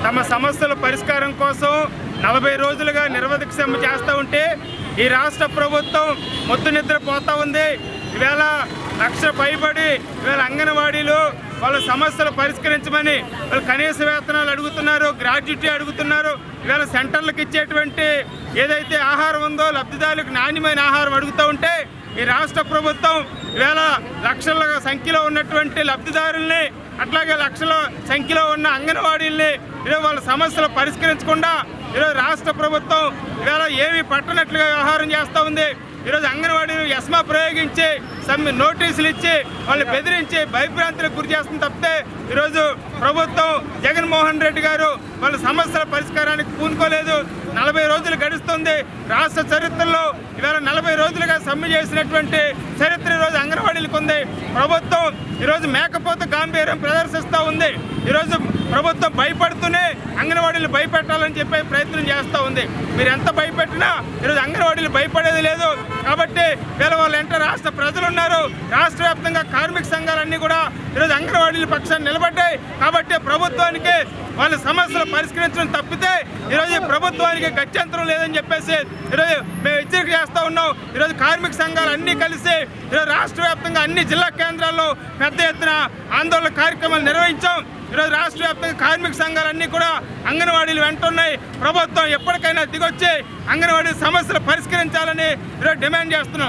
తమ సమస్యల పరిష్కారం కోసం 40 రోజులుగా నిరవధిక సమ్మె చేస్తూ ఉంటే ఈ రాష్ట్ర ప్రభుత్వం మొద్దు నిద్రపోతూ ఉంది. ఈవేళ లక్ష పైబడి ఈవేళ అంగన్వాడీలు వాళ్ళ సమస్యలు పరిష్కరించమని వాళ్ళు కనీస వేతనాలు అడుగుతున్నారు, గ్రాడ్యుటీ అడుగుతున్నారు. ఈవేళ సెంటర్లకు ఇచ్చేటువంటి ఏదైతే ఆహారం ఉందో లబ్ధిదారులకు నాణ్యమైన ఆహారం అడుగుతూ ఉంటే ఈ రాష్ట్ర ప్రభుత్వం ఈవేళ లక్షల సంఖ్యలో ఉన్నటువంటి లబ్ధిదారుల్ని అట్లాగే లక్షల సంఖ్యలో ఉన్న అంగన్వాడీల్ని ఈరోజు వాళ్ళ సమస్యలు పరిష్కరించకుండా ఈరోజు రాష్ట్ర ప్రభుత్వం ఈవేళ ఏమీ పట్టనట్లుగా వ్యవహారం చేస్తూ ఉంది. ఈరోజు అంగన్వాడీలు ఎస్మా ప్రయోగించి నోటీసులు ఇచ్చి వాళ్ళు బెదిరించి భయభ్రాంతులకు గురి చేస్తుంది తప్పితే ఈరోజు ప్రభుత్వం జగన్మోహన్ రెడ్డి గారు వాళ్ళ సమస్యల పరిష్కారానికి పూనుకోలేదు. 40 రోజులు గడుస్తుంది. రాష్ట్ర చరిత్రలో ఈవేళ 40 రోజులుగా సమ్మె చేసినటువంటి చరిత్ర ఈరోజు అంగన్వాడీలకు ఉంది. ప్రభుత్వం ఈరోజు మేకపోతే గాంభీర్యం ప్రదర్శిస్తూ ఉంది. ఈరోజు ప్రభుత్వం భయపడుతూనే అంగన్వాడీలు భయపెట్టాలని చెప్పే ప్రయత్నం చేస్తూ ఉంది. మీరు ఎంత భయపెట్టినా ఈరోజు అంగన్వాడీలు భయపడేది లేదు. కాబట్టి వీళ్ళ వాళ్ళ వెంట రాష్ట్ర ప్రజలు ఉన్నారు. రాష్ట్ర వ్యాప్తంగా కార్మిక సంఘాలన్నీ కూడా ఈరోజు అంగన్వాడీల పక్షాన్ని నిలబడ్డాయి. కాబట్టి ప్రభుత్వానికి వాళ్ళ సమస్యలు పరిష్కరించడం తప్పితే ఈరోజు ప్రభుత్వానికి గత్యంతరం లేదని చెప్పేసి ఈరోజు మేము హెచ్చరిక చేస్తూ ఉన్నాం. ఈరోజు కార్మిక సంఘాలు అన్నీ కలిసి ఈరోజు రాష్ట్ర వ్యాప్తంగా అన్ని జిల్లా కేంద్రాల్లో పెద్ద ఎత్తున ఆందోళన కార్యక్రమాలు నిర్వహించాం. ఈరోజు రాష్ట్ర వ్యాప్తంగా కార్మిక సంఘాలన్నీ కూడా అంగన్వాడీలు వెంటున్నాయి. ప్రభుత్వం ఎప్పటికైనా దిగొచ్చి అంగన్వాడీ సమస్యలు పరిష్కరించాలని ఈరోజు డిమాండ్ చేస్తున్నాం.